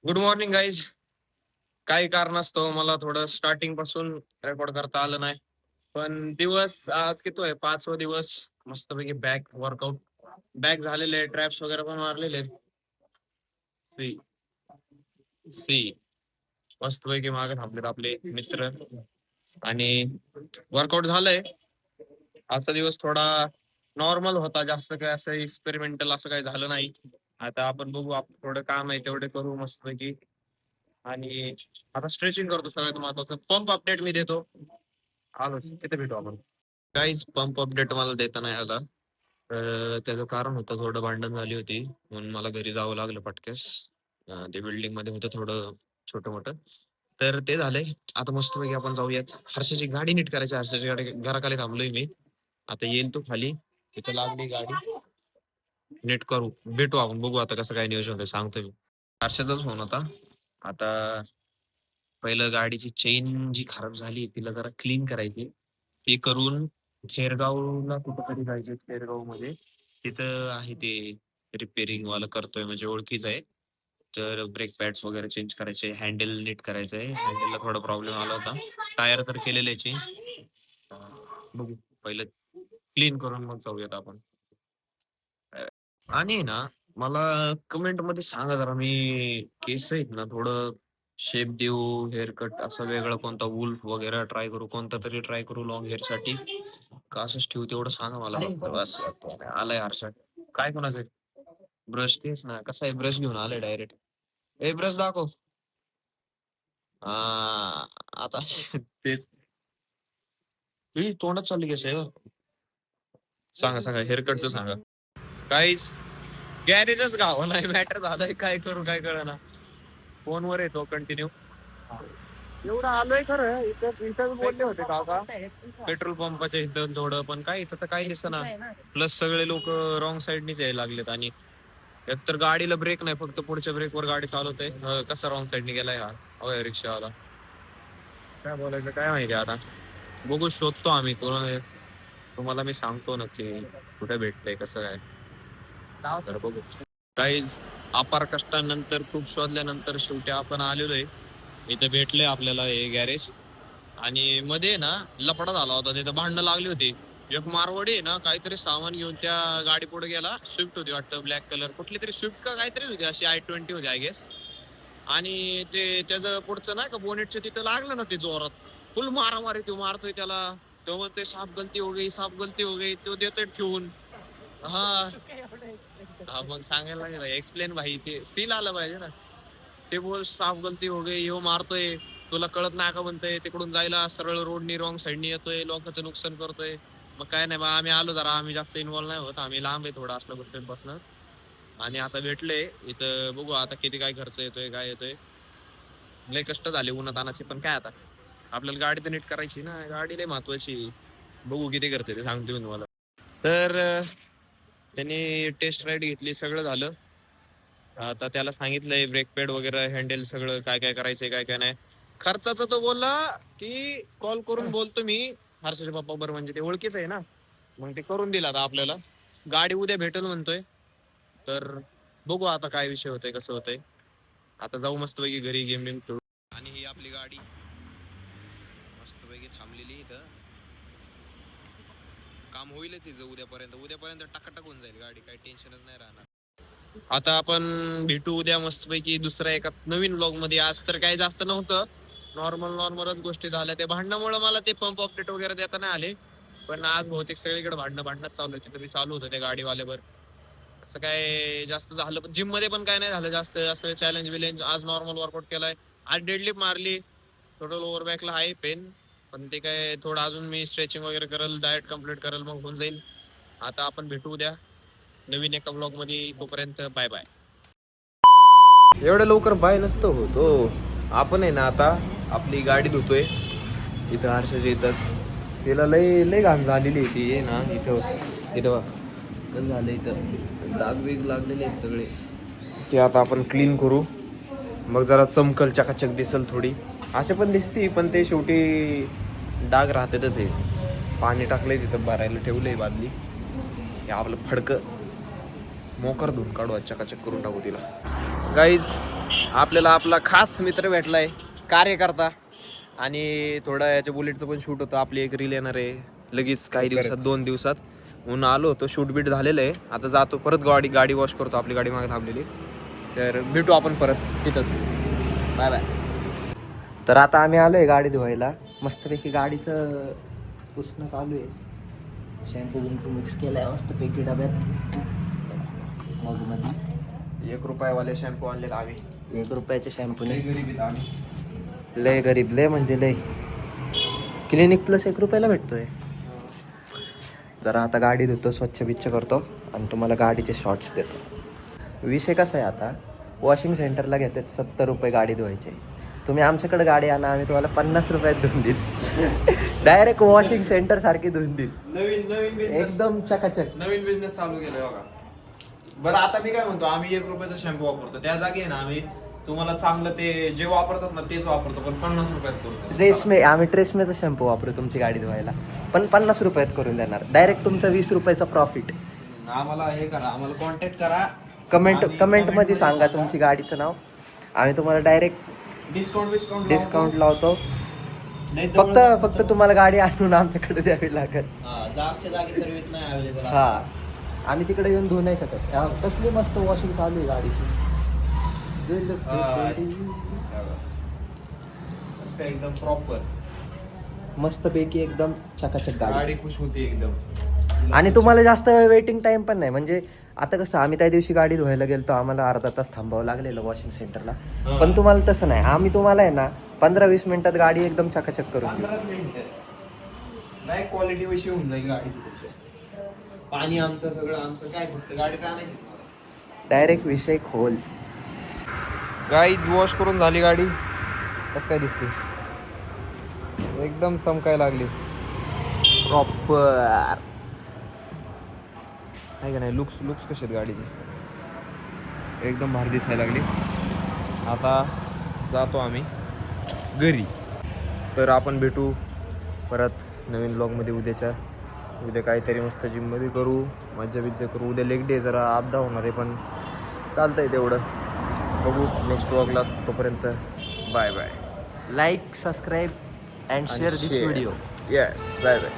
Good morning guys. काही कारणास्तव मला थोडं स्टार्टिंग पासून रेकॉर्ड करता आलं नाही. पण दिवस आज किती आहे? 5वा दिवस. मस्तपैकी बॅक वर्कआउट बॅक झालेले, ट्रॅप्स वगैरे पण मारलेले. सी सी मस्तपैकी मागे थांबलेत आपले मित्र आणि वर्कआउट झालंय. आजचा दिवस थोडा नॉर्मल होता, जास्त काय असं एक्सपेरिमेंटल असं काही झालं नाही. आता आपण बघू, आपण थोडं काम आहे तेवढे करू मस्तपैकी. आणि आता स्ट्रेचिंग करतो. सगळ्यात महत्वाचं पंप अपडेट मी देतो. आलो तिथे भेटू आपण. काहीच पंप अपडेट मला देता नाही आला. त्याचं कारण होतं, थोडं भांडण झाली होती म्हणून मला घरी जावं लागलं पटकेस. ते बिल्डिंग मध्ये होतं थोडं छोटं मोठं. तर ते झालंय. आता मस्तपैकी आपण जाऊयात. हर्षाची गाडी नीट करायची. हर्षाची गाडी घराखाली थांबलोय मी. आता येईल तो खाली. तिथं लागली गाडी, नीट करू. भेटू आपण, बघू आता कसं काय नियोजन होतं सांगतो मी. हर्षाचाच फोन होता. आता पहिलं गाडीची चेन जी खराब झाली तिला जरा क्लीन करायची. ते करून थेरगावला कुठेतरी जायचं. थेरगाव मध्ये तिथं आहे ते रिपेअरिंग वाला करतोय, म्हणजे ओळखीच आहे. तर ब्रेक पॅड्स वगैरे चेंज करायचे, हँडल नीट करायचंय. हँडलला थोडा प्रॉब्लेम आला होता. टायर तर केलेले चेंज. बघू पहिलं क्लीन करून मग जाऊयात आपण. आणि ना, मला कमेंट मध्ये सांगा जरा, मी केस आहेत ना थोडं शेप देऊ, हेअर कट असं वेगळं कोणता वुल्फ वगैरे ट्राय करू, कोणता तरी ट्राय करू लॉंग हेअर साठी, का असंच ठेवू तेवढं सांगा मला फक्त. बस आलाय आरशात. काय कोणाचं ब्रश? तेच ना, कसा आहे ब्रश घेऊन आलाय डायरेक्ट. ए ब्रश दाखव. आता तेच तोंडात चालली केस आहे. सांगा सांगा, हेअरकटचं सांगा. काहीच गॅरेजच गाव नाही, मॅटर झालंय. काय करू काय कळना. फोनवर येतो कंटिन्यू. एवढं आलोय खरं. इथं बोलले होते काका पेट्रोल पंपाच्या इथं थोडं, पण काय इथं तर काही दिसना. प्लस सगळे लोक रॉंग साईडनीच यायला लागलेत. आणि एक तर गाडीला ब्रेक नाही, फक्त पुढच्या ब्रेकवर गाडी चालवते. कसा रॉंग साईडने गेलाय हा होय रिक्षावाला. काय बोलायचं काय माहिती आता. बघू, शोधतो आम्ही तुम्हाला मी सांगतो नक्की कुठे भेटतंय कसं काय. तर बघू. काहीच अपार कष्टानंतर, खूप शोधल्यानंतर शेवटी आपण आलेलो आहे. इथे भेटले आपल्याला हे गॅरेज. आणि मध्ये ना लफडा झाला होता, तिथं भांडणं लागली होती. एक मारवाडी आहे ना, काहीतरी सामान घेऊन त्या गाडी पुढे गेला. स्विफ्ट होती वाटतं, ब्लॅक कलर कुठली तरी स्विफ्ट का काहीतरी होती, अशी i20 होती आय गेस. आणि ते त्याचं पुढचं नाही का बोनेटच्या तिथं लागलं ना ते जोरात. फुल मारामारी, तो मारतोय त्याला. तो म्हणतोय साफ गलती हो गई, साफ गलती हो गई. तो देतोय ठेवून. हा हा, मग सांगायला लागेल एक्सप्लेन भाई, ते फील आलं पाहिजे ना. ते बोल साफ गलती हो गई, ह्यो मारतोय. तुला कळत नाही का म्हणतोय, तिकडून जायला सरळ रोडनी रॉंग साईडनी येतोय, लोकांचं नुकसान करतोय. मग काय नाही बा, आम्ही आलो जरा, आम्ही जास्त इन्व्हॉल्व नाही होत, आम्ही लांब आहे थोडं असल्या गोष्टींपासून. आणि आता भेटले इथं, बघू आता किती काय खर्च येतोय काय येतोय. लय कष्ट झाले उन्हातानाचे, पण काय आता आपल्याला गाडी तर नीट करायची ना, गाडी लय महत्वाची. बघू किती करते ते सांगतो मी तुम्हाला. तर त्यांनी टेस्ट राईड घेतली, सगळं झालं. आता त्याला सांगितलंय ब्रेक पॅड वगैरे, हँडल सगळं काय काय करायचंय काय काय नाही. खर्चाचं तो बोलला की कॉल करून बोलतो मी हर्षाचे पप्पा बरोबर, म्हणजे ते ओळखीच आहे ना. मग ते करून दिला आता आपल्याला. गाडी उद्या भेटेल म्हणतोय. तर बघू आता काय विषय होतोय कसं होतंय. आता जाऊ मस्तपैकी घरी, गेम बेम खेळू. आणि ही आपली गाडी मस्तपैकी थांबलेली इथं. काम होईलच हिचं उद्यापर्यंत. उद्यापर्यंत टकाटक होऊन जाईल गाडी, काही टेन्शनच नाही राहणार. आता आपण भेटू उद्या मस्तपैकी दुसऱ्या एका नवीन व्लॉग मध्ये. आज तर काही जास्त नव्हतं, नॉर्मलच गोष्टी झाल्या. त्या भांडणामुळे मला ते पंप अपडेट वगैरे देता नाही आले. पण आज बहुतेक सगळीकडे भांडणच चालू आहे. तिथे मी चालू होतं त्या गाडीवाल्यावर. असं काय जास्त झालं पण जिम मध्ये पण काय नाही झालं जास्त असं चॅलेंज विलेंज. आज नॉर्मल वर्कआउट केलाय. आज डेडलिफ्ट मारली. थोडं लोअर बॅकला आहे पेन, पण ते काय थोडं अजून मी स्ट्रेचिंग वगैरे करेल, डाएट कम्प्लीट करेल, मग होऊन जाईल. आता आपण भेटू उद्या नवीन एका ब्लॉग मध्ये. तोपर्यंत बाय बाय. एवढं लवकर बाय नसतं होत हो. आपण आहे ना आता आपली गाडी धुतोय इथं हर्षाच्या इथंच. तिला लय लय घाण झालेली आहे ती ना. इथं इथं कसं झालं, इथं डाग बीग लागलेले आहेत सगळे. ते आता आपण क्लीन करू, मग जरा चमकल, चकाचक दिसल थोडी. असे पण दिसती, पण ते शेवटी डाग राहतातच आहे. पाणी टाकलंय तिथं, भरायला ठेवलंय बादली. हे आपलं फडकं मोकर धुवून काढू, चकाचक करून टाकू तिला. गाईज आपल्याला आपला खास मित्र भेटलाय, कार्यकर्ता. आणि थोडं याच्या बुलेटचं पण शूट होतं. आपली एक रील येणार आहे लगेच काही दिवसात, 2 दिवसात. म्हणून आलो होतो, शूट बीट झालेलं आहे. आता जातो परत, गाडी वॉश करतो, आपली गाडी मागे थांबलेली. तर भेटू आपण परत तिथंच. Bye bye. तर आता आम्ही आलोय गाडी धुवायला. मस्तपैकी गाडीचं पुसणं चालू आहे. शॅम्पू बिम्पू मिक्स केलाय मस्तपैकी डब्यात मगमध्ये. 1 रुपयावाले शॅम्पू आणलेत आम्ही. 1 रुपयाचे शॅम्पू नाही. गरीब आम्ही, लय गरीब, लय म्हणजे लय. क्लिनिक प्लस 1 रुपयाला भेटतोय. जरा आता गाडी धुतो, स्वच्छ बिच्छ करतो आणि तुम्हाला गाडीचे शॉर्ट्स देतो. विषय कसा आहे, आता वॉशिंग सेंटरला घेतात 70 रुपये गाडी धुवायचे. तुम्ही आमच्याकडे गाडी आणा, आम्ही तुम्हाला 50 रुपयात धुवून देईल. डायरेक्ट वॉशिंग सेंटर सारखी धुवून देईल. नवीन एकदम चकाचक नवीन बिझनेस चालू केलाय बघा. बरं आता मी काय म्हणतो, आम्ही 1 रुपयाचा शॅम्पू वापरतो, त्या जागी आहे ना आम्ही तुम्हाला चांगलं ते जे वापरतात ना तेच वापरतो, पण 50 रुपयात करतो. आम्ही ट्रेसमेचा शॅम्पू वापरू तुमची गाडी धुवायला, पण 50 रुपयात करून देणार. डायरेक्ट तुमचा 20 रुपयाचा प्रॉफिट. आम्हाला हे करा, आम्हाला कॉन्टॅक्ट करा. कमेंट मध्ये सांगा तुमची गाडीचं नाव, आम्ही तुम्हाला डायरेक्ट डिस्काउंट लावतो. फक्त तुम्हाला गाडी आणून आमच्याकडे द्यावी लागेल. सर्व्हिस नाही अवेलेबल. हा, आम्ही तिकडे येऊन धुवू नाही शकत. कसली मस्त वॉशिंग चालू आहे गाडीची. एकदम प्रॉपर मस्त पैकी एकदम चकाचक गाडी खुश होती एकदम. आणि तुम्हाला जास्त वेळ वेटिंग टाइम पण नाही. म्हणजे आता कसं, आम्ही त्या दिवशी गाडी धुवायला गेलो, आम्हाला अर्धा तास थांबावं लागलेलं वॉशिंग सेंटरला. पण तुम्हाला तसं नाही, आम्ही तुम्हाला आहे ना 15-20 मिनिटात गाडी एकदम चकाचक करून देऊ. क्वालिटी विषयी होऊन जाईल गाडीची. पाणी आमचं सगळं आमचं काय, फक्त गाडी काय आणायची डायरेक्ट विषय खोल. गाईज वॉश करून झाली गाडी. कसं काय दिसते, एकदम चमकायला लागली प्रॉपर आहे का नाही. लुक्स कसे आहेत गाडीचे, एकदम भारी दिसायला लागली. आता जातो आम्ही घरी. तर आपण भेटू परत नवीन ब्लॉगमध्ये उद्या काहीतरी मस्त जिममध्ये करू, मज्जा करू. उद्या लेग डे, जरा अपदा होणार आहे, पण चालतंय तेवढं. बघू नेक्स्ट व्लॉगला. तोपर्यंत bye bye. Like, subscribe and share this video. Yes, bye bye.